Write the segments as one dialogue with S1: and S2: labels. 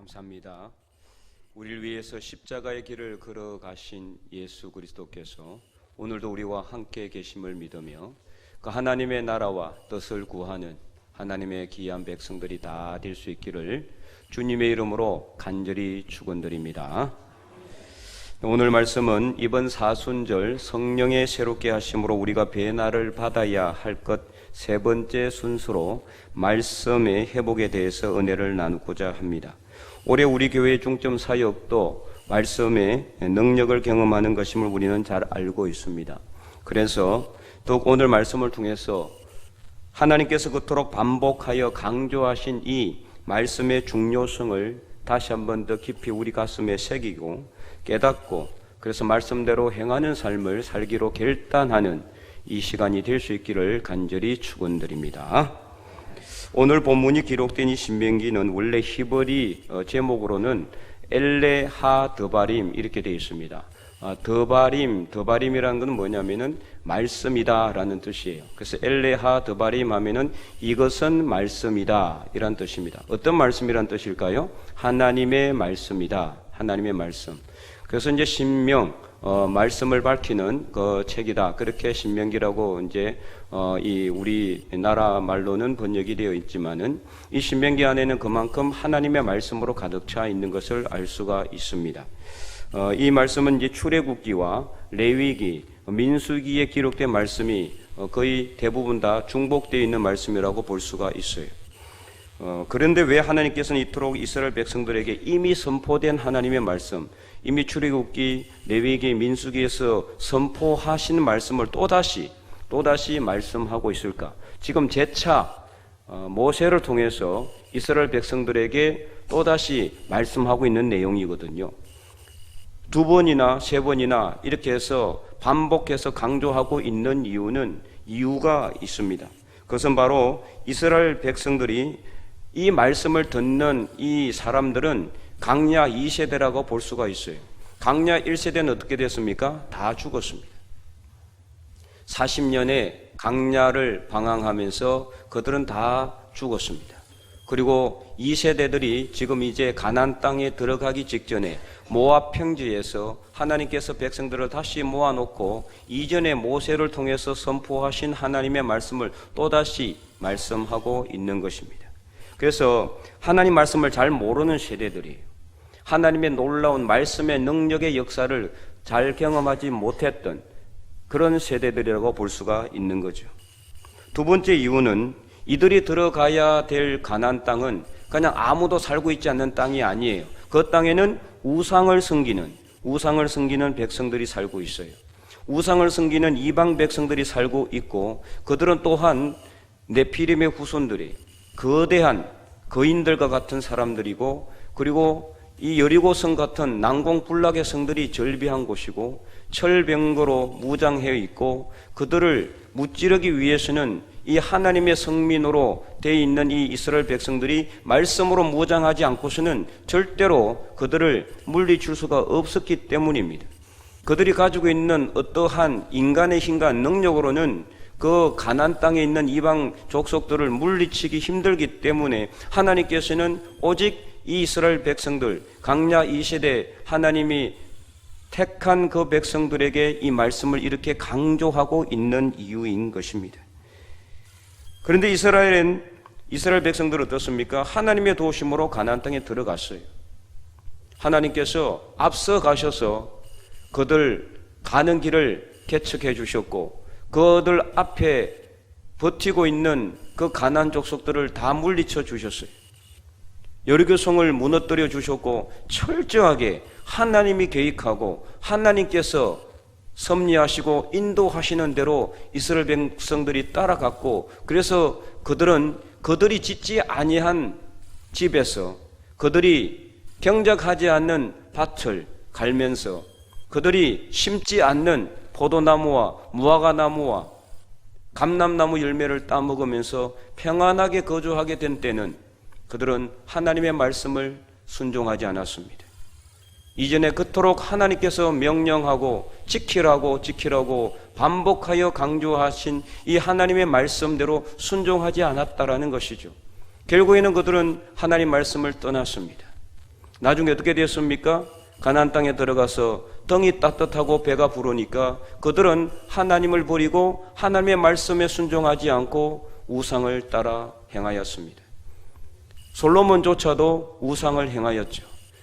S1: 감사합니다. 우리를 위해서 십자가의 길을 걸어가신 예수 그리스도께서 오늘도 우리와 함께 계심을 믿으며 그 하나님의 나라와 뜻을 구하는 하나님의 귀한 백성들이 다 될 수 있기를 주님의 이름으로 간절히 축원드립니다. 오늘 말씀은 이번 사순절 성령의 새롭게 하심으로 우리가 배날을 받아야 할 것 세 번째 순서로 말씀의 회복에 대해서 은혜를 나누고자 합니다. 올해 우리 교회의 중점 사역도 말씀의 능력을 경험하는 것임을 우리는 잘 알고 있습니다. 그래서 더욱 오늘 말씀을 통해서 하나님께서 그토록 반복하여 강조하신 이 말씀의 중요성을 다시 한번 더 깊이 우리 가슴에 새기고 깨닫고 그래서 말씀대로 행하는 삶을 살기로 결단하는 이 시간이 될 수 있기를 간절히 축원드립니다. 오늘 본문이 기록된 이 신명기는 원래 히브리 제목으로는 엘레 하 드바림 이렇게 되어 있습니다. 드바림이라는 건 뭐냐면은 말씀이다 라는 뜻이에요. 그래서 엘레 하 드바림 하면은 이것은 말씀이다 이란 뜻입니다. 어떤 말씀이란 뜻일까요? 하나님의 말씀이다. 하나님의 말씀. 그래서 이제 신명 말씀을 밝히는 그 책이다. 그렇게 신명기라고 이제 이 우리나라 말로는 번역이 되어 있지만은 이 신명기 안에는 그만큼 하나님의 말씀으로 가득 차 있는 것을 알 수가 있습니다. 이 말씀은 이제 출애굽기와 레위기, 민수기에 기록된 말씀이 거의 대부분 다 중복되어 있는 말씀이라고 볼 수가 있어요. 그런데 왜 하나님께서는 이토록 이스라엘 백성들에게 이미 선포된 하나님의 말씀, 이미 출애굽기, 레위기, 민수기에서 선포하신 말씀을 또다시 말씀하고 있을까? 지금 재차 모세를 통해서 이스라엘 백성들에게 또다시 말씀하고 있는 내용이거든요. 두 번이나 세 번이나 이렇게 해서 반복해서 강조하고 있는 이유가 있습니다. 그것은 바로 이스라엘 백성들이 이 말씀을 듣는 이 사람들은 강야 2세대라고 볼 수가 있어요. 강야 1세대는 어떻게 됐습니까? 다 죽었습니다. 40년의 강야를 방황하면서 그들은 다 죽었습니다. 그리고 2세대들이 지금 이제 가나안 땅에 들어가기 직전에 모압 평지에서 하나님께서 백성들을 다시 모아놓고 이전에 모세를 통해서 선포하신 하나님의 말씀을 또다시 말씀하고 있는 것입니다. 그래서 하나님 말씀을 잘 모르는 세대들이 하나님의 놀라운 말씀의 능력의 역사를 잘 경험하지 못했던 그런 세대들이라고 볼 수가 있는 거죠. 두 번째 이유는 이들이 들어가야 될 가나안 땅은 그냥 아무도 살고 있지 않는 땅이 아니에요. 그 땅에는 우상을 섬기는 백성들이 살고 있어요. 우상을 섬기는 이방 백성들이 살고 있고 그들은 또한 네피림의 후손들이 거대한 거인들과 같은 사람들이고 그리고 이 여리고성 같은 난공불락의 성들이 절비한 곳이고 철병거로 무장해 있고 그들을 무찌르기 위해서는 이 하나님의 성민으로 되어 있는 이 이스라엘 백성들이 말씀으로 무장하지 않고서는 절대로 그들을 물리칠 수가 없었기 때문입니다. 그들이 가지고 있는 어떠한 인간의 힘과 능력으로는 그 가나안 땅에 있는 이방 족속들을 물리치기 힘들기 때문에 하나님께서는 오직 이 이스라엘 백성들 강야 2세대 하나님이 택한 그 백성들에게 이 말씀을 이렇게 강조하고 있는 이유인 것입니다. 그런데 이스라엘 백성들은 어떻습니까? 하나님의 도우심으로 가나안 땅에 들어갔어요. 하나님께서 앞서 가셔서 그들 가는 길을 개척해 주셨고 그들 앞에 버티고 있는 그 가나안 족속들을 다 물리쳐 주셨어요. 여리고성을 무너뜨려 주셨고 철저하게 하나님이 계획하고 하나님께서 섭리하시고 인도하시는 대로 이스라엘 백성들이 따라갔고 그래서 그들이 짓지 아니한 집에서 그들이 경작하지 않는 밭을 갈면서 그들이 심지 않는 포도나무와 무화과나무와 감람나무 열매를 따먹으면서 평안하게 거주하게 된 때는 그들은 하나님의 말씀을 순종하지 않았습니다. 이전에 그토록 하나님께서 명령하고 지키라고 반복하여 강조하신 이 하나님의 말씀대로 순종하지 않았다라는 것이죠. 결국에는 그들은 하나님 말씀을 떠났습니다. 나중에 어떻게 됐습니까? 가나안 땅에 들어가서 등이 따뜻하고 배가 부르니까 그들은 하나님을 버리고 하나님의 말씀에 순종하지 않고 우상을 따라 행하였습니다. 솔로몬조차도 우상을 행하였죠.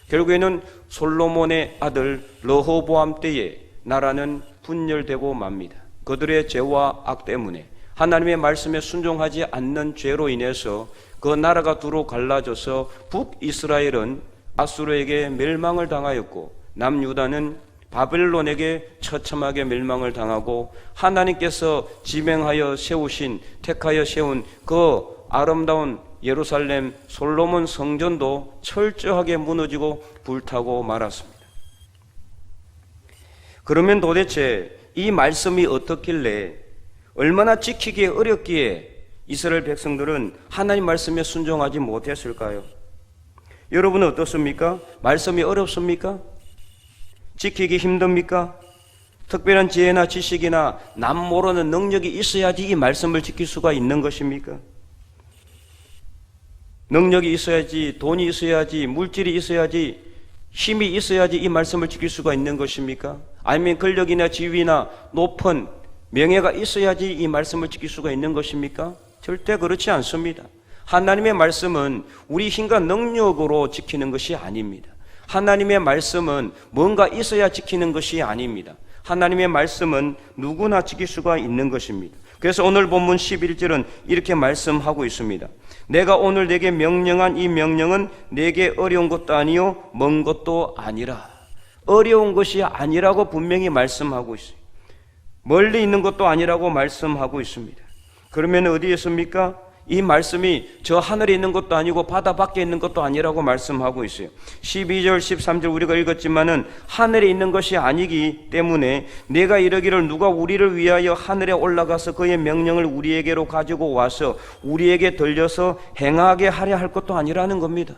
S1: 결국에는 솔로몬의 아들 르호보암 때에 나라는 분열되고 맙니다. 그들의 죄와 악 때문에 하나님의 말씀에 순종하지 않는 죄로 인해서 그 나라가 두루 갈라져서 북이스라엘은 아수르에게 멸망을 당하였고 남유다는 바벨론에게 처참하게 멸망을 당하고 하나님께서 지명하여 세우신 택하여 세운 그 아름다운 예루살렘 솔로몬 성전도 철저하게 무너지고 불타고 말았습니다. 그러면 도대체 이 말씀이 어떻길래 얼마나 지키기 어렵기에 이스라엘 백성들은 하나님 말씀에 순종하지 못했을까요? 여러분은 어떻습니까? 말씀이 어렵습니까? 지키기 힘듭니까? 특별한 지혜나 지식이나 남 모르는 능력이 있어야지 이 말씀을 지킬 수가 있는 것입니까? 능력이 있어야지, 돈이 있어야지, 물질이 있어야지, 힘이 있어야지 이 말씀을 지킬 수가 있는 것입니까? 아니면 권력이나 지위나 높은 명예가 있어야지 이 말씀을 지킬 수가 있는 것입니까? 절대 그렇지 않습니다. 하나님의 말씀은 우리 힘과 능력으로 지키는 것이 아닙니다. 하나님의 말씀은 뭔가 있어야 지키는 것이 아닙니다. 하나님의 말씀은 누구나 지킬 수가 있는 것입니다. 그래서 오늘 본문 11절은 이렇게 말씀하고 있습니다. 내가 오늘 내게 명령한 이 명령은 내게 어려운 것도 아니요 먼 것도 아니라. 어려운 것이 아니라고 분명히 말씀하고 있어요. 멀리 있는 것도 아니라고 말씀하고 있습니다. 그러면 어디에 있습니까? 이 말씀이 저 하늘에 있는 것도 아니고 바다 밖에 있는 것도 아니라고 말씀하고 있어요. 12절 13절 우리가 읽었지만은 하늘에 있는 것이 아니기 때문에 내가 이르기를 누가 우리를 위하여 하늘에 올라가서 그의 명령을 우리에게로 가지고 와서 우리에게 들려서 행하게 하려 할 것도 아니라는 겁니다.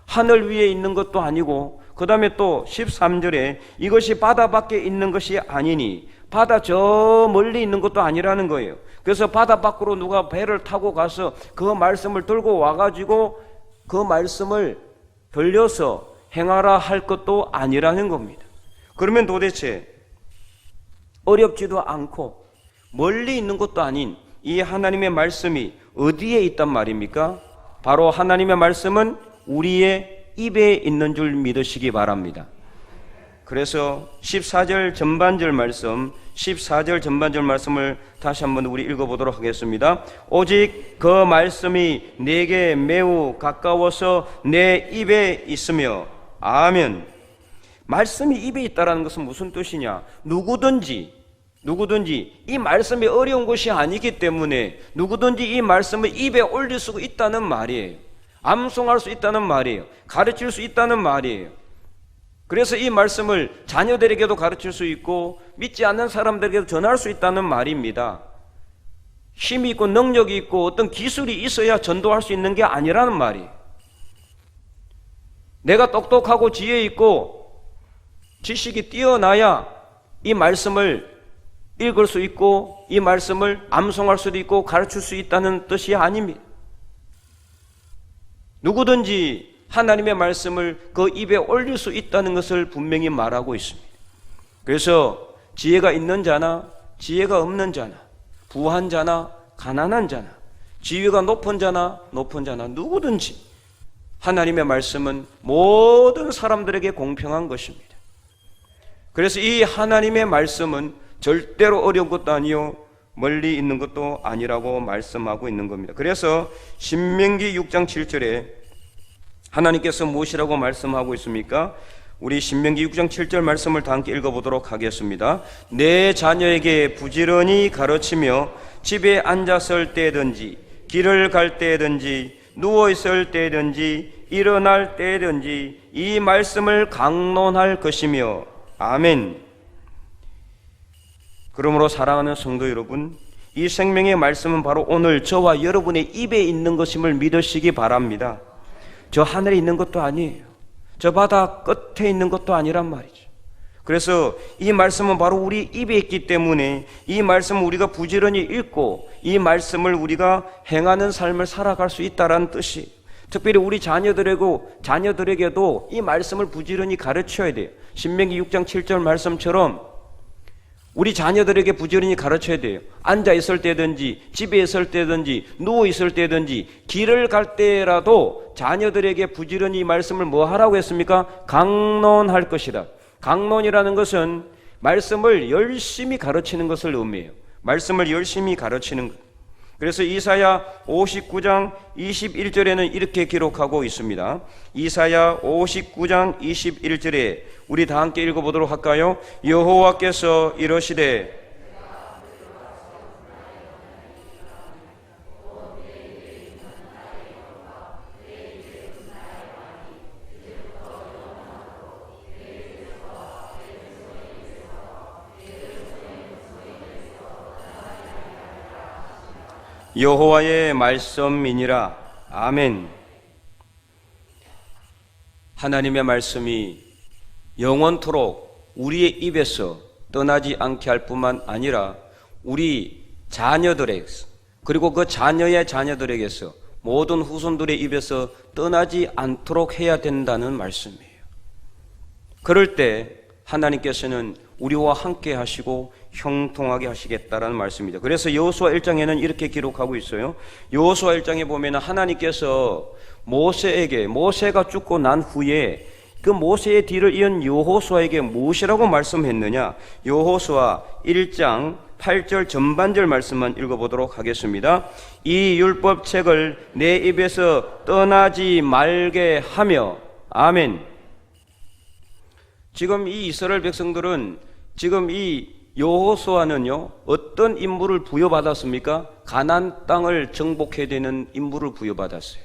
S1: 하늘 위에 있는 것도 아니고 그 다음에 또 13절에 이것이 바다 밖에 있는 것이 아니니 바다 저 멀리 있는 것도 아니라는 거예요. 그래서 바다 밖으로 누가 배를 타고 가서 그 말씀을 들고 와가지고 그 말씀을 들려서 행하라 할 것도 아니라는 겁니다. 그러면 도대체 어렵지도 않고 멀리 있는 것도 아닌 이 하나님의 말씀이 어디에 있단 말입니까? 바로 하나님의 말씀은 우리의 입에 있는 줄 믿으시기 바랍니다. 그래서 14절 전반절 말씀을 다시 한번 우리 읽어보도록 하겠습니다. 오직 그 말씀이 내게 매우 가까워서 내 입에 있으며 아멘. 말씀이 입에 있다는 것은 무슨 뜻이냐? 누구든지 이 말씀이 어려운 것이 아니기 때문에 누구든지 이 말씀을 입에 올릴 수 있다는 말이에요. 암송할 수 있다는 말이에요. 가르칠 수 있다는 말이에요. 그래서 이 말씀을 자녀들에게도 가르칠 수 있고 믿지 않는 사람들에게도 전할 수 있다는 말입니다. 힘이 있고 능력이 있고 어떤 기술이 있어야 전도할 수 있는 게 아니라는 말이에요. 내가 똑똑하고 지혜 있고 지식이 뛰어나야 이 말씀을 읽을 수 있고 이 말씀을 암송할 수도 있고 가르칠 수 있다는 뜻이 아닙니다. 누구든지 하나님의 말씀을 그 입에 올릴 수 있다는 것을 분명히 말하고 있습니다. 그래서 지혜가 있는 자나 지혜가 없는 자나 부한 자나 가난한 자나 지위가 높은 자나 누구든지 하나님의 말씀은 모든 사람들에게 공평한 것입니다. 그래서 이 하나님의 말씀은 절대로 어려운 것도 아니요 멀리 있는 것도 아니라고 말씀하고 있는 겁니다. 그래서 신명기 6장 7절에 하나님께서 무엇이라고 말씀하고 있습니까? 우리 신명기 6장 7절 말씀을 다 함께 읽어보도록 하겠습니다. 내 자녀에게 부지런히 가르치며 집에 앉았을 때든지 길을 갈 때든지 누워있을 때든지 일어날 때든지 이 말씀을 강론할 것이며 아멘. 그러므로 사랑하는 성도 여러분, 이 생명의 말씀은 바로 오늘 저와 여러분의 입에 있는 것임을 믿으시기 바랍니다. 저 하늘에 있는 것도 아니에요. 저 바다 끝에 있는 것도 아니란 말이죠. 그래서 이 말씀은 바로 우리 입에 있기 때문에 이 말씀을 우리가 부지런히 읽고 이 말씀을 우리가 행하는 삶을 살아갈 수 있다는 뜻이 특별히 우리 자녀들에게도 이 말씀을 부지런히 가르쳐야 돼요. 신명기 6장 7절 말씀처럼 우리 자녀들에게 부지런히 가르쳐야 돼요. 앉아 있을 때든지 집에 있을 때든지 누워 있을 때든지 길을 갈 때라도 자녀들에게 부지런히 이 말씀을 뭐 하라고 했습니까? 강론할 것이다. 강론이라는 것은 말씀을 열심히 가르치는 것을 의미해요. 말씀을 열심히 가르치는 것. 그래서 이사야 59장 21절에는 이렇게 기록하고 있습니다. 이사야 59장 21절에 우리 다 함께 읽어보도록 할까요? 여호와께서 이러시되 여호와의 말씀이니라. 아멘. 하나님의 말씀이 영원토록 우리의 입에서 떠나지 않게 할 뿐만 아니라 우리 자녀들에게서 그리고 그 자녀의 자녀들에게서 모든 후손들의 입에서 떠나지 않도록 해야 된다는 말씀이에요. 그럴 때 하나님께서는 우리와 함께 하시고 형통하게 하시겠다라는 말씀입니다. 그래서 여호수아 1장에는 이렇게 기록하고 있어요. 여호수아 1장에 보면 하나님께서 모세가 죽고 난 후에 그 모세의 뒤를 이은 여호수아에게 무엇이라고 말씀했느냐? 여호수아 1장 8절 전반절 말씀만 읽어보도록 하겠습니다. 이 율법책을 내 입에서 떠나지 말게 하며. 아멘. 지금 이 이스라엘 백성들은 지금 이 여호수아는요 어떤 임무를 부여받았습니까? 가나안 땅을 정복해야 되는 임무를 부여받았어요.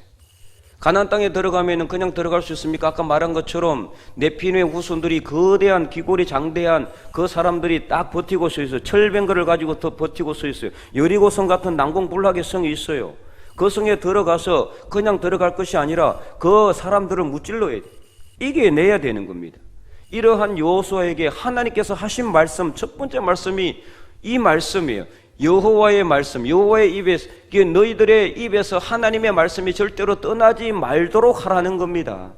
S1: 가나안 땅에 들어가면은 그냥 들어갈 수 있습니까? 아까 말한 것처럼 네피림의 후손들이 거대한 기골이 장대한 그 사람들이 딱 버티고 서 있어요. 철병거를 가지고 더 버티고 서 있어요. 여리고성 같은 난공불락의 성이 있어요. 그 성에 들어가서 그냥 들어갈 것이 아니라 그 사람들을 무찔러야 돼. 이겨내야 되는 겁니다. 이러한 여호수아에게 하나님께서 하신 말씀, 첫 번째 말씀이 이 말씀이에요. 여호와의 말씀, 여호와의 입에서, 너희들의 입에서 하나님의 말씀이 절대로 떠나지 말도록 하라는 겁니다.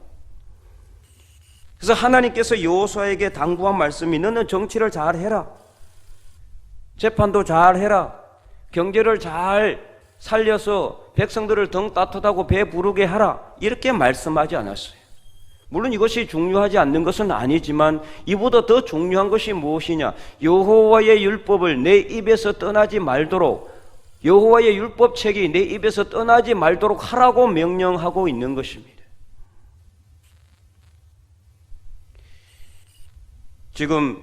S1: 그래서 하나님께서 여호수아에게 당부한 말씀이 너는 정치를 잘 해라, 재판도 잘 해라, 경제를 잘 살려서 백성들을 등 따뜻하고 배 부르게 하라, 이렇게 말씀하지 않았어요. 물론 이것이 중요하지 않는 것은 아니지만 이보다 더 중요한 것이 무엇이냐? 여호와의 율법을 내 입에서 떠나지 말도록, 여호와의 율법책이 내 입에서 떠나지 말도록 하라고 명령하고 있는 것입니다. 지금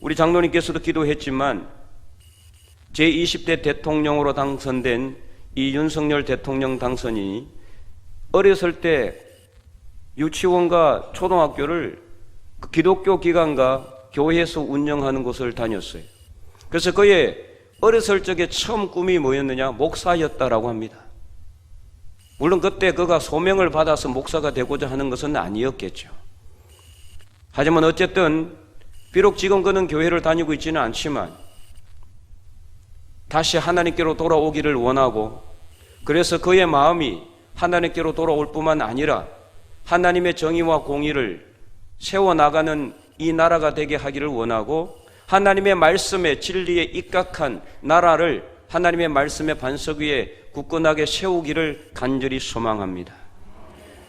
S1: 우리 장로님께서도 기도했지만 제20대 대통령으로 당선된 이 윤석열 대통령 당선인이 어렸을 때 유치원과 초등학교를 기독교 기관과 교회에서 운영하는 곳을 다녔어요. 그래서 그의 어렸을 적에 처음 꿈이 뭐였느냐? 목사였다라고 합니다. 물론 그때 그가 소명을 받아서 목사가 되고자 하는 것은 아니었겠죠. 하지만 어쨌든 비록 지금 그는 교회를 다니고 있지는 않지만 다시 하나님께로 돌아오기를 원하고, 그래서 그의 마음이 하나님께로 돌아올 뿐만 아니라 하나님의 정의와 공의를 세워나가는 이 나라가 되게 하기를 원하고, 하나님의 말씀에 진리에 입각한 나라를 하나님의 말씀의 반석 위에 굳건하게 세우기를 간절히 소망합니다.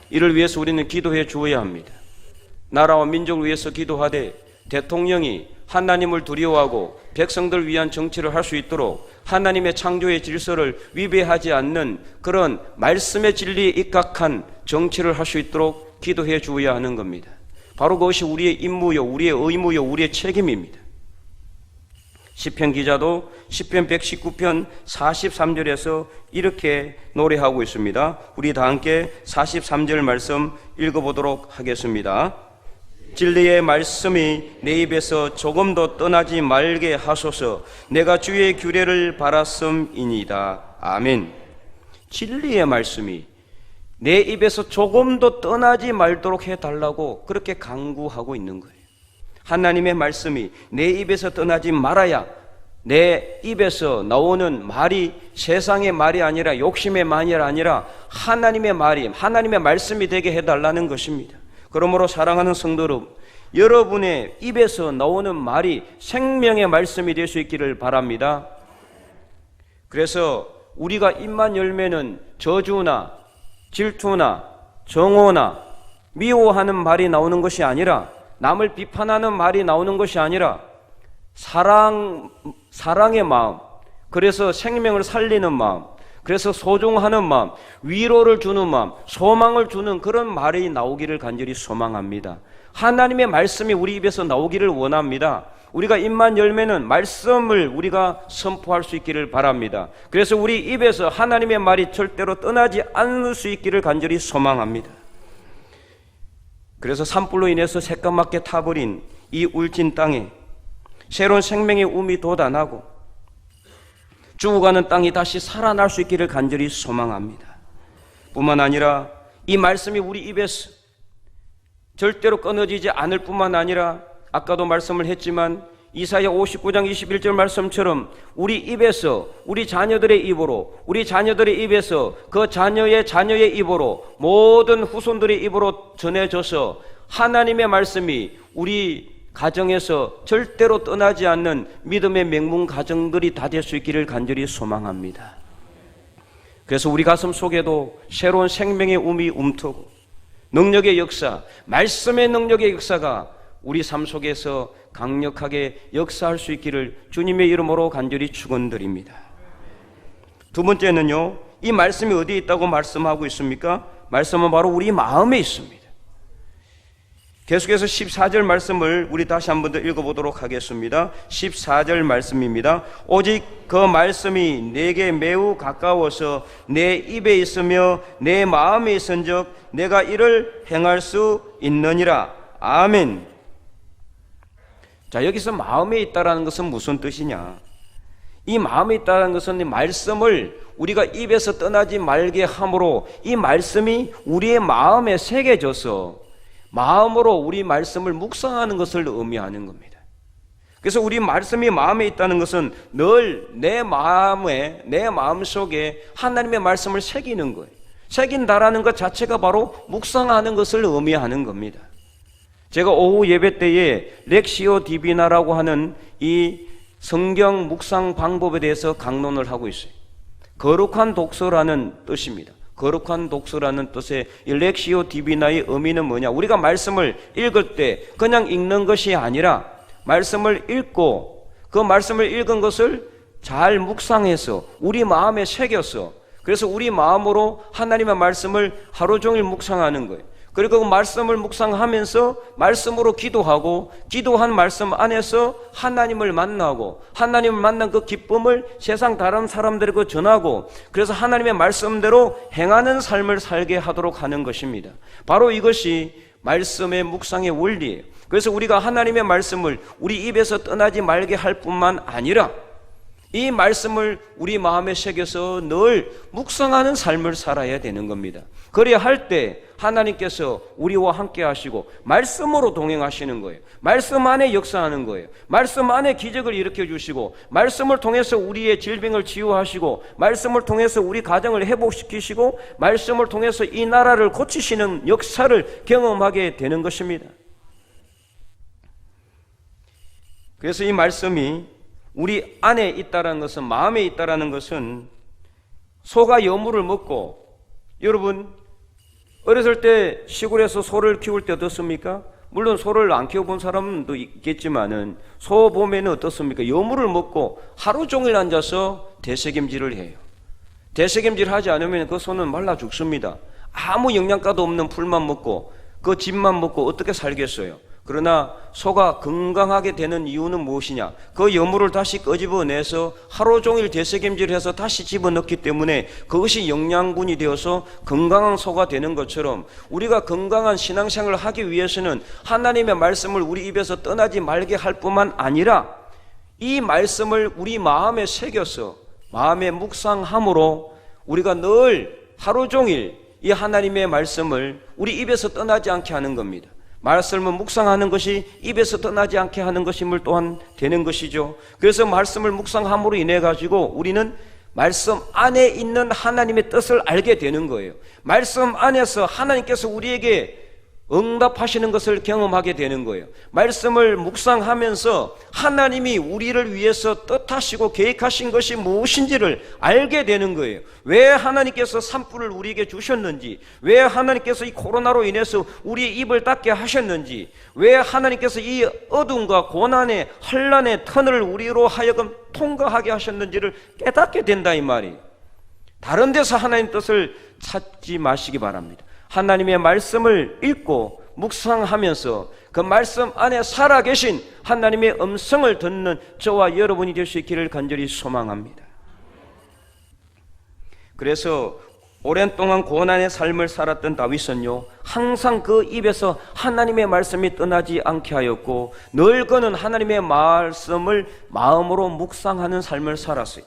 S1: 이를 위해서 우리는 기도해 주어야 합니다. 나라와 민족을 위해서 기도하되 대통령이 하나님을 두려워하고 백성들을 위한 정치를 할 수 있도록 하나님의 창조의 질서를 위배하지 않는 그런 말씀의 진리에 입각한 정치를 할 수 있도록 기도해 주어야 하는 겁니다. 바로 그것이 우리의 임무요, 우리의 의무요, 우리의 책임입니다. 시편 기자도 시편 119편 43절에서 이렇게 노래하고 있습니다. 우리 다 함께 43절 말씀 읽어보도록 하겠습니다. 진리의 말씀이 내 입에서 조금도 떠나지 말게 하소서. 내가 주의 규례를 바랐음이니이다. 아멘. 진리의 말씀이 내 입에서 조금도 떠나지 말도록 해달라고 그렇게 강구하고 있는 거예요. 하나님의 말씀이 내 입에서 떠나지 말아야 내 입에서 나오는 말이 세상의 말이 아니라 욕심의 말이 아니라 하나님의 말이, 하나님의 말씀이 되게 해달라는 것입니다. 그러므로 사랑하는 성도 여러분, 여러분의 입에서 나오는 말이 생명의 말씀이 될 수 있기를 바랍니다. 그래서 우리가 입만 열면은 저주나 질투나 정오나 미워하는 말이 나오는 것이 아니라, 남을 비판하는 말이 나오는 것이 아니라 사랑의 마음, 그래서 생명을 살리는 마음, 그래서 소중하는 마음, 위로를 주는 마음, 소망을 주는 그런 말이 나오기를 간절히 소망합니다. 하나님의 말씀이 우리 입에서 나오기를 원합니다. 우리가 입만 열면은 말씀을 우리가 선포할 수 있기를 바랍니다. 그래서 우리 입에서 하나님의 말이 절대로 떠나지 않을 수 있기를 간절히 소망합니다. 그래서 산불로 인해서 새까맣게 타버린 이 울진 땅에 새로운 생명의 움이 돋아나고 죽어가는 땅이 다시 살아날 수 있기를 간절히 소망합니다. 뿐만 아니라 이 말씀이 우리 입에서 절대로 끊어지지 않을 뿐만 아니라, 아까도 말씀을 했지만 이사야 59장 21절 말씀처럼 우리 입에서, 우리 자녀들의 입으로, 우리 자녀들의 입에서, 그 자녀의 입으로, 모든 후손들의 입으로 전해져서 하나님의 말씀이 우리 가정에서 절대로 떠나지 않는 믿음의 맹문 가정들이 다 될 수 있기를 간절히 소망합니다. 그래서 우리 가슴 속에도 새로운 생명의 움이 움트고 능력의 역사, 말씀의 능력의 역사가 우리 삶 속에서 강력하게 역사할 수 있기를 주님의 이름으로 간절히 축원드립니다. 두 번째는요, 이 말씀이 어디에 있다고 말씀하고 있습니까? 말씀은 바로 우리 마음에 있습니다. 계속해서 14절 말씀을 우리 다시 한 번 더 읽어보도록 하겠습니다. 14절 말씀입니다. 오직 그 말씀이 내게 매우 가까워서 내 입에 있으며 내 마음에 있은즉 내가 이를 행할 수 있느니라. 아멘. 자, 여기서 마음에 있다라는 것은 무슨 뜻이냐? 이 마음에 있다는 것은 이 말씀을 우리가 입에서 떠나지 말게 함으로 이 말씀이 우리의 마음에 새겨져서 마음으로 우리 말씀을 묵상하는 것을 의미하는 겁니다. 그래서 우리 말씀이 마음에 있다는 것은 늘 내 마음속에 하나님의 말씀을 새기는 거예요. 새긴다라는 것 자체가 바로 묵상하는 것을 의미하는 겁니다. 제가 오후 예배 때에 렉시오 디비나라고 하는 이 성경 묵상 방법에 대해서 강론을 하고 있어요. 거룩한 독서라는 뜻입니다. 거룩한 독서라는 뜻의 이 렉시오 디비나의 의미는 뭐냐? 우리가 말씀을 읽을 때 그냥 읽는 것이 아니라 말씀을 읽고 그 말씀을 읽은 것을 잘 묵상해서 우리 마음에 새겨서, 그래서 우리 마음으로 하나님의 말씀을 하루 종일 묵상하는 거예요. 그리고 그 말씀을 묵상하면서 말씀으로 기도하고, 기도한 말씀 안에서 하나님을 만나고, 하나님을 만난 그 기쁨을 세상 다른 사람들에게 전하고, 그래서 하나님의 말씀대로 행하는 삶을 살게 하도록 하는 것입니다. 바로 이것이 말씀의 묵상의 원리예요. 그래서 우리가 하나님의 말씀을 우리 입에서 떠나지 말게 할 뿐만 아니라 이 말씀을 우리 마음에 새겨서 늘 묵상하는 삶을 살아야 되는 겁니다. 그래야 할 때 하나님께서 우리와 함께 하시고 말씀으로 동행하시는 거예요. 말씀 안에 역사하는 거예요. 말씀 안에 기적을 일으켜 주시고, 말씀을 통해서 우리의 질병을 치유하시고, 말씀을 통해서 우리 가정을 회복시키시고, 말씀을 통해서 이 나라를 고치시는 역사를 경험하게 되는 것입니다. 그래서 이 말씀이 우리 안에 있다라는 것은, 마음에 있다라는 것은, 소가 여물을 먹고, 여러분 어렸을 때 시골에서 소를 키울 때 어떻습니까? 물론 소를 안 키워본 사람도 있겠지만은 소 보면은 어떻습니까? 여물을 먹고 하루 종일 앉아서 대책임질을 해요. 대책임질 하지 않으면 그 소는 말라 죽습니다. 아무 영양가도 없는 풀만 먹고 그 집만 먹고 어떻게 살겠어요? 그러나 소가 건강하게 되는 이유는 무엇이냐? 그 여물을 다시 끄집어내서 하루 종일 되새김질해서 다시 집어넣기 때문에 그것이 영양분이 되어서 건강한 소가 되는 것처럼, 우리가 건강한 신앙생활을 하기 위해서는 하나님의 말씀을 우리 입에서 떠나지 말게 할 뿐만 아니라 이 말씀을 우리 마음에 새겨서 마음에 묵상함으로 우리가 늘 하루 종일 이 하나님의 말씀을 우리 입에서 떠나지 않게 하는 겁니다. 말씀을 묵상하는 것이 입에서 떠나지 않게 하는 것임을 또한 되는 것이죠. 그래서 말씀을 묵상함으로 인해 가지고 우리는 말씀 안에 있는 하나님의 뜻을 알게 되는 거예요. 말씀 안에서 하나님께서 우리에게 응답하시는 것을 경험하게 되는 거예요. 말씀을 묵상하면서 하나님이 우리를 위해서 뜻하시고 계획하신 것이 무엇인지를 알게 되는 거예요. 왜 하나님께서 산불을 우리에게 주셨는지, 왜 하나님께서 이 코로나로 인해서 우리의 입을 닫게 하셨는지, 왜 하나님께서 이 어둠과 고난의 환난의 터널을 우리로 하여금 통과하게 하셨는지를 깨닫게 된다 이 말이에요. 다른 데서 하나님 뜻을 찾지 마시기 바랍니다. 하나님의 말씀을 읽고 묵상하면서 그 말씀 안에 살아계신 하나님의 음성을 듣는 저와 여러분이 될 수 있기를 간절히 소망합니다. 그래서 오랜 동안 고난의 삶을 살았던 다윗은요, 항상 그 입에서 하나님의 말씀이 떠나지 않게 하였고 늘 그는 하나님의 말씀을 마음으로 묵상하는 삶을 살았어요.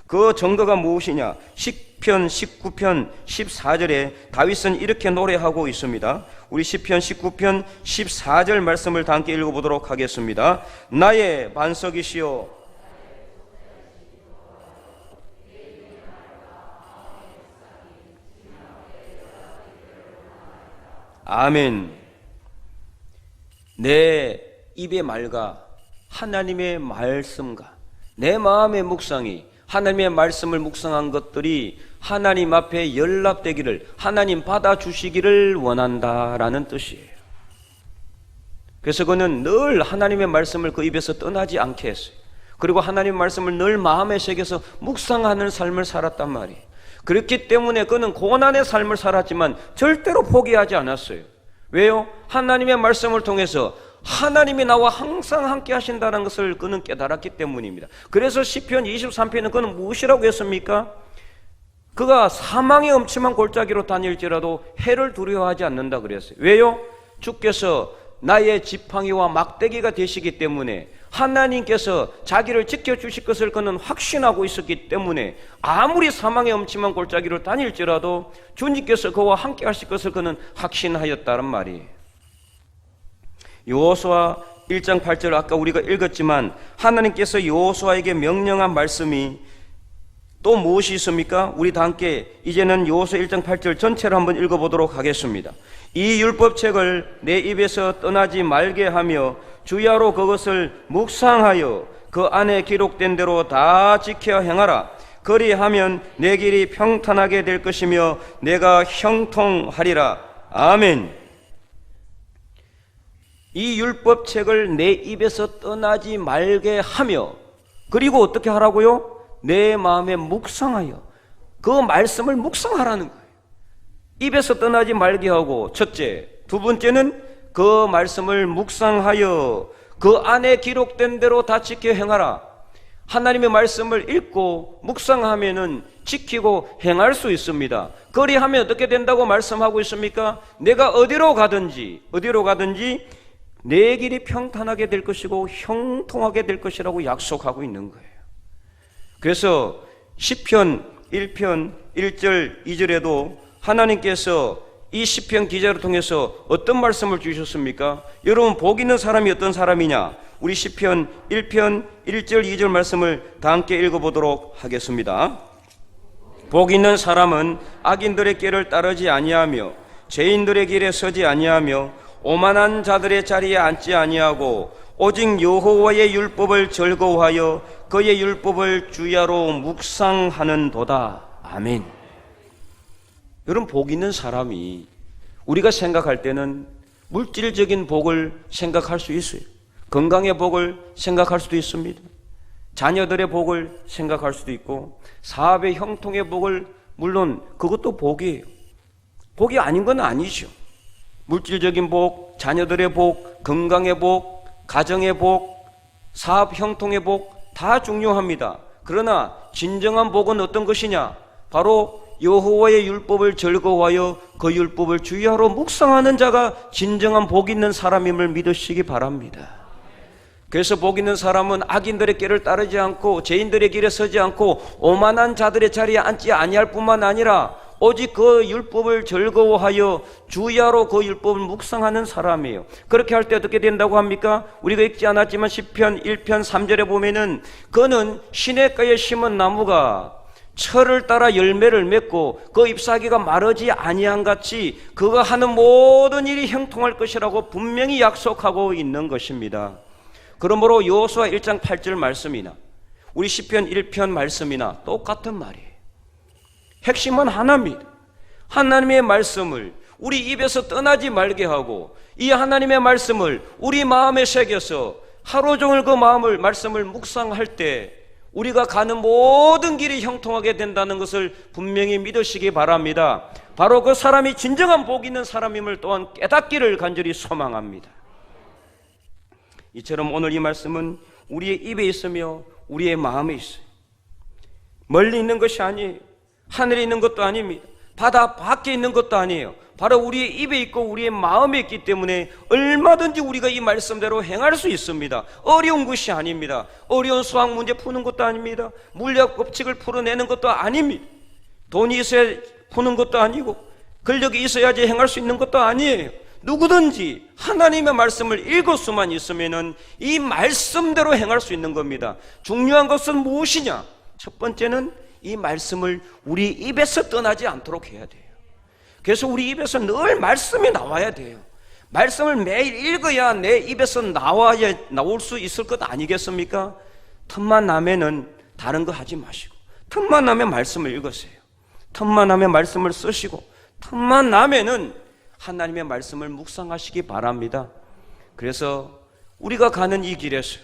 S1: 그 증거가 무엇이냐? 시편 19편 14절에 다윗은 이렇게 노래하고 있습니다. 우리 시편 19편 14절 말씀을 다 함께 읽어보도록 하겠습니다. 나의 반석이시여 아멘. 내 입의 말과 하나님의 말씀과 내 마음의 묵상이 하나님의 말씀을 묵상한 것들이 하나님 앞에 연락되기를, 하나님 받아주시기를 원한다라는 뜻이에요. 그래서 그는 늘 하나님의 말씀을 그 입에서 떠나지 않게 했어요. 그리고 하나님의 말씀을 늘 마음에 새겨서 묵상하는 삶을 살았단 말이에요. 그렇기 때문에 그는 고난의 삶을 살았지만 절대로 포기하지 않았어요. 왜요? 하나님의 말씀을 통해서 하나님이 나와 항상 함께 하신다는 것을 그는 깨달았기 때문입니다. 그래서 시편 23편은 그는 무엇이라고 했습니까? 그가 사망의 엄침한 골짜기로 다닐지라도 해를 두려워하지 않는다 그랬어요. 왜요? 주께서 나의 지팡이와 막대기가 되시기 때문에 하나님께서 자기를 지켜주실 것을 그는 확신하고 있었기 때문에 아무리 사망의 엄침한 골짜기로 다닐지라도 주님께서 그와 함께 하실 것을 그는 확신하였다는 말이에요. 여호수아 1장 8절 아까 우리가 읽었지만 하나님께서 여호수아에게 명령한 말씀이 또 무엇이 있습니까? 우리 다 함께 이제는 여호수아 1장 8절 전체를 한번 읽어보도록 하겠습니다. 이 율법책을 내 입에서 떠나지 말게 하며 주야로 그것을 묵상하여 그 안에 기록된 대로 다 지켜 행하라. 그리하면 내 길이 평탄하게 될 것이며 내가 형통하리라. 아멘. 이 율법책을 내 입에서 떠나지 말게 하며, 그리고 어떻게 하라고요? 내 마음에 묵상하여 그 말씀을 묵상하라는 거예요. 입에서 떠나지 말게 하고, 첫째. 두 번째는 그 말씀을 묵상하여 그 안에 기록된 대로 다 지켜 행하라. 하나님의 말씀을 읽고 묵상하면은 지키고 행할 수 있습니다. 그리하면 어떻게 된다고 말씀하고 있습니까? 내가 어디로 가든지 내 길이 평탄하게 될 것이고 형통하게 될 것이라고 약속하고 있는 거예요. 그래서 시편 1편 1절 2절에도 하나님께서 이 시편 기자를 통해서 어떤 말씀을 주셨습니까? 여러분, 복 있는 사람이 어떤 사람이냐? 우리 시편 1편 1절 2절 말씀을 다 함께 읽어보도록 하겠습니다. 복 있는 사람은 악인들의 길을 따르지 아니하며 죄인들의 길에 서지 아니하며 오만한 자들의 자리에 앉지 아니하고 오직 여호와의 율법을 즐거워하여 그의 율법을 주야로 묵상하는도다. 아멘. 여러분, 복 있는 사람이 우리가 생각할 때는 물질적인 복을 생각할 수 있어요. 건강의 복을 생각할 수도 있습니다. 자녀들의 복을 생각할 수도 있고 사업의 형통의 복을, 물론 그것도 복이에요. 복이 아닌 건 아니죠. 물질적인 복, 자녀들의 복, 건강의 복, 가정의 복, 사업 형통의 복 다 중요합니다. 그러나 진정한 복은 어떤 것이냐? 바로 여호와의 율법을 즐거워하여 그 율법을 주야로 묵상하는 자가 진정한 복 있는 사람임을 믿으시기 바랍니다. 그래서 복 있는 사람은 악인들의 길을 따르지 않고 죄인들의 길에 서지 않고 오만한 자들의 자리에 앉지 아니할 뿐만 아니라 오직 그 율법을 즐거워하여 주야로 그 율법을 묵상하는 사람이에요. 그렇게 할 때 어떻게 된다고 합니까? 우리가 읽지 않았지만 시편 1편 3절에 보면은 그는 시냇가에 심은 나무가 철을 따라 열매를 맺고 그 잎사귀가 마르지 아니한 같이 그가 하는 모든 일이 형통할 것이라고 분명히 약속하고 있는 것입니다. 그러므로 여호수아 1장 8절 말씀이나 우리 시편 1편 말씀이나 똑같은 말이에요. 핵심은 하나입니다. 하나님의 말씀을 우리 입에서 떠나지 말게 하고 이 하나님의 말씀을 우리 마음에 새겨서 하루 종일 그 말씀을 묵상할 때 우리가 가는 모든 길이 형통하게 된다는 것을 분명히 믿으시기 바랍니다. 바로 그 사람이 진정한 복 있는 사람임을 또한 깨닫기를 간절히 소망합니다. 이처럼 오늘 이 말씀은 우리의 입에 있으며 우리의 마음에 있어요. 멀리 있는 것이 아니에요. 하늘에 있는 것도 아닙니다. 바다 밖에 있는 것도 아니에요. 바로 우리의 입에 있고 우리의 마음에 있기 때문에 얼마든지 우리가 이 말씀대로 행할 수 있습니다. 어려운 것이 아닙니다. 어려운 수학 문제 푸는 것도 아닙니다. 물리학 법칙을 풀어내는 것도 아닙니다. 돈이 있어야 푸는 것도 아니고 권력이 있어야지 행할 수 있는 것도 아니에요. 누구든지 하나님의 말씀을 읽을 수만 있으면은 이 말씀대로 행할 수 있는 겁니다. 중요한 것은 무엇이냐? 첫 번째는 이 말씀을 우리 입에서 떠나지 않도록 해야 돼요. 그래서 우리 입에서 늘 말씀이 나와야 돼요. 말씀을 매일 읽어야 내 입에서 나올 수 있을 것 아니겠습니까? 틈만 나면은 다른 거 하지 마시고 틈만 나면 말씀을 읽으세요. 틈만 나면 말씀을 쓰시고 틈만 나면은 하나님의 말씀을 묵상하시기 바랍니다. 그래서 우리가 가는 이 길에서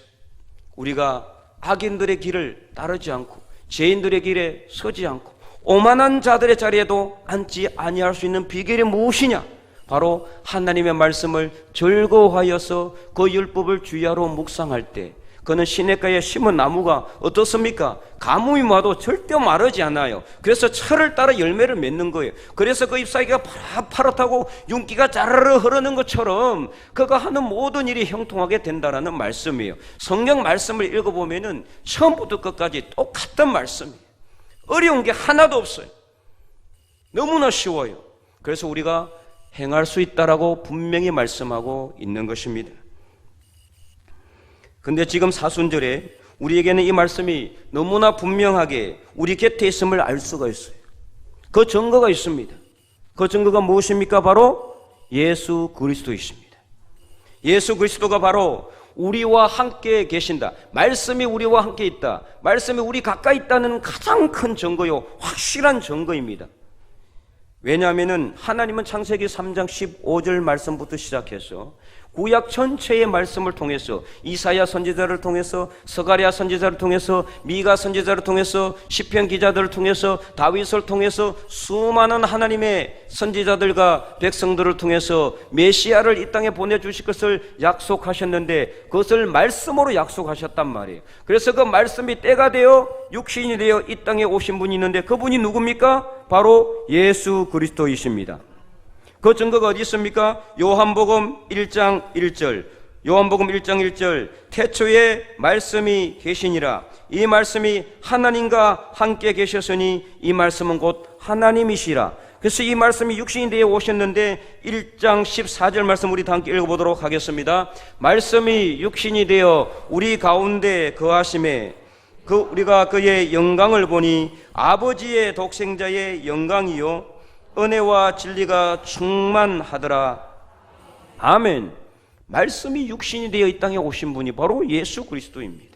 S1: 우리가 악인들의 길을 따르지 않고 죄인들의 길에 서지 않고 오만한 자들의 자리에도 앉지 아니할 수 있는 비결이 무엇이냐? 바로 하나님의 말씀을 즐거워하여서 그 율법을 주야로 묵상할 때 그는 시냇가에 심은 나무가 어떻습니까? 가뭄이 와도 절대 마르지 않아요. 그래서 철을 따라 열매를 맺는 거예요. 그래서 그 잎사귀가 파릇파릇하고 윤기가 자르르 흐르는 것처럼 그가 하는 모든 일이 형통하게 된다라는 말씀이에요. 성경 말씀을 읽어보면은 처음부터 끝까지 똑같은 말씀이에요. 어려운 게 하나도 없어요. 너무나 쉬워요. 그래서 우리가 행할 수 있다라고 분명히 말씀하고 있는 것입니다. 근데 지금 사순절에 우리에게는 이 말씀이 너무나 분명하게 우리 곁에 있음을 알 수가 있어요. 그 증거가 있습니다. 그 증거가 무엇입니까? 바로 예수 그리스도이십니다. 예수 그리스도가 바로 우리와 함께 계신다. 말씀이 우리와 함께 있다. 말씀이 우리 가까이 있다는 가장 큰 증거요. 확실한 증거입니다. 왜냐하면 하나님은 창세기 3장 15절 말씀부터 시작해서 구약 전체의 말씀을 통해서 이사야 선지자를 통해서 스가랴 선지자를 통해서 미가 선지자를 통해서 시편 기자들을 통해서 다윗을 통해서 수많은 하나님의 선지자들과 백성들을 통해서 메시아를 이 땅에 보내주실 것을 약속하셨는데 그것을 말씀으로 약속하셨단 말이에요. 그래서 그 말씀이 때가 되어 육신이 되어 이 땅에 오신 분이 있는데 그분이 누굽니까? 바로 예수 그리스도이십니다. 그 증거가 어디 있습니까? 요한복음 1장 1절. 요한복음 1장 1절. 태초에 말씀이 계시니라. 이 말씀이 하나님과 함께 계셨으니 이 말씀은 곧 하나님이시라. 그래서 이 말씀이 육신이 되어 오셨는데 1장 14절 말씀 우리 다 함께 읽어보도록 하겠습니다. 말씀이 육신이 되어 우리 가운데 거하심에 우리가 그의 영광을 보니 아버지의 독생자의 영광이요 은혜와 진리가 충만하더라. 아멘. 말씀이 육신이 되어 이 땅에 오신 분이 바로 예수 그리스도입니다.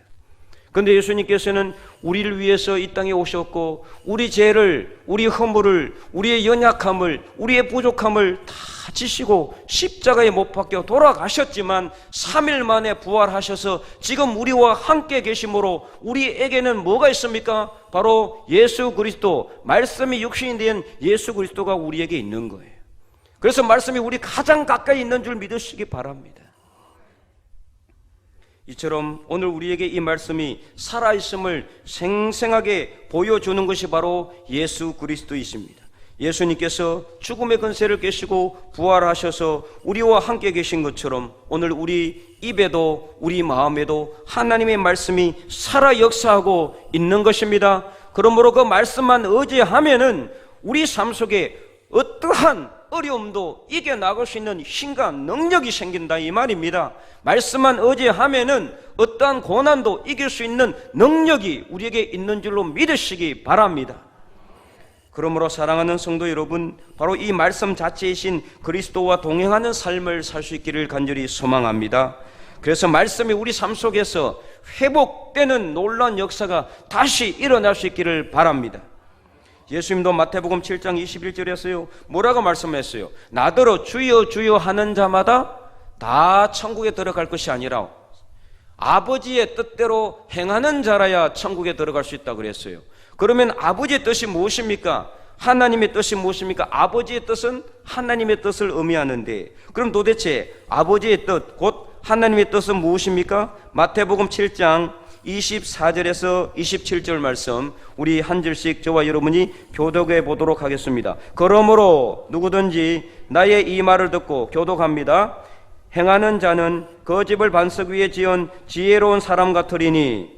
S1: 그런데 예수님께서는 우리를 위해서 이 땅에 오셨고 우리 죄를, 우리 허물을, 우리의 연약함을, 우리의 부족함을 다 지시고 십자가에 못 박혀 돌아가셨지만 3일 만에 부활하셔서 지금 우리와 함께 계심으로 우리에게는 뭐가 있습니까? 바로 예수 그리스도, 말씀이 육신이 된 예수 그리스도가 우리에게 있는 거예요. 그래서 말씀이 우리 가장 가까이 있는 줄 믿으시기 바랍니다. 이처럼 오늘 우리에게 이 말씀이 살아있음을 생생하게 보여주는 것이 바로 예수 그리스도이십니다. 예수님께서 죽음의 권세를 깨시고 부활하셔서 우리와 함께 계신 것처럼 오늘 우리 입에도 우리 마음에도 하나님의 말씀이 살아 역사하고 있는 것입니다. 그러므로 그 말씀만 의지하면은 우리 삶 속에 어떠한 어려움도 이겨나갈 수 있는 힘과 능력이 생긴다 이 말입니다. 말씀만 의지하면은 어떠한 고난도 이길 수 있는 능력이 우리에게 있는 줄로 믿으시기 바랍니다. 그러므로 사랑하는 성도 여러분, 바로 이 말씀 자체이신 그리스도와 동행하는 삶을 살 수 있기를 간절히 소망합니다. 그래서 말씀이 우리 삶 속에서 회복되는 놀라운 역사가 다시 일어날 수 있기를 바랍니다. 예수님도 마태복음 7장 21절에서요 뭐라고 말씀했어요? 나더러 주여 주여 하는 자마다 다 천국에 들어갈 것이 아니라 아버지의 뜻대로 행하는 자라야 천국에 들어갈 수 있다고 그랬어요. 그러면 아버지의 뜻이 무엇입니까? 하나님의 뜻이 무엇입니까? 아버지의 뜻은 하나님의 뜻을 의미하는데, 그럼 도대체 아버지의 뜻, 곧 하나님의 뜻은 무엇입니까? 마태복음 7장 24절에서 27절 말씀, 우리 한 절씩 저와 여러분이 교독해 보도록 하겠습니다. 그러므로 누구든지 나의 이 말을 듣고 교독합니다. 행하는 자는 그 집을 반석 위에 지은 지혜로운 사람 같으리니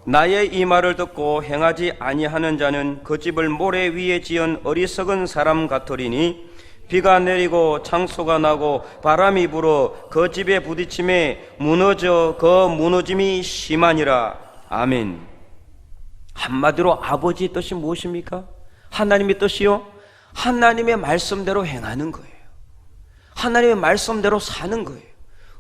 S1: 나의 이 말을 듣고 행하지 아니하는 자는 그 집을 모래 위에 지은 어리석은 사람 같으리니 비가 내리고 창소가 나고 바람이 불어 그 집에 부딪힘에 무너져 그 무너짐이 심하니라. 아멘. 한마디로 아버지의 뜻이 무엇입니까? 하나님의 뜻이요? 하나님의 말씀대로 행하는 거예요. 하나님의 말씀대로 사는 거예요.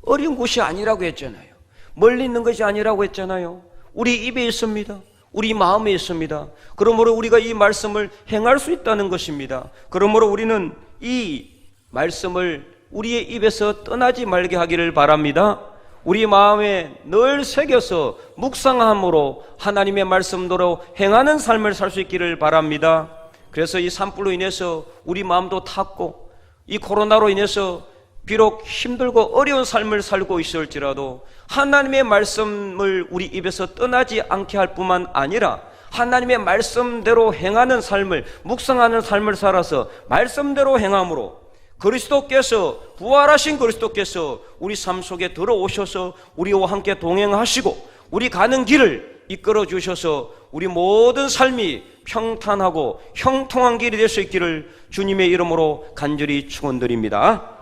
S1: 어려운 곳이 아니라고 했잖아요. 멀리 있는 것이 아니라고 했잖아요. 우리 입에 있습니다. 우리 마음에 있습니다. 그러므로 우리가 이 말씀을 행할 수 있다는 것입니다. 그러므로 우리는 이 말씀을 우리의 입에서 떠나지 말게 하기를 바랍니다. 우리 마음에 늘 새겨서 묵상함으로 하나님의 말씀대로 행하는 삶을 살 수 있기를 바랍니다. 그래서 이 산불로 인해서 우리 마음도 탔고, 이 코로나로 인해서 비록 힘들고 어려운 삶을 살고 있을지라도 하나님의 말씀을 우리 입에서 떠나지 않게 할 뿐만 아니라 하나님의 말씀대로 행하는 삶을, 묵상하는 삶을 살아서 말씀대로 행함으로 그리스도께서, 부활하신 그리스도께서 우리 삶 속에 들어오셔서 우리와 함께 동행하시고 우리 가는 길을 이끌어 주셔서 우리 모든 삶이 평탄하고 형통한 길이 될 수 있기를 주님의 이름으로 간절히 축원드립니다.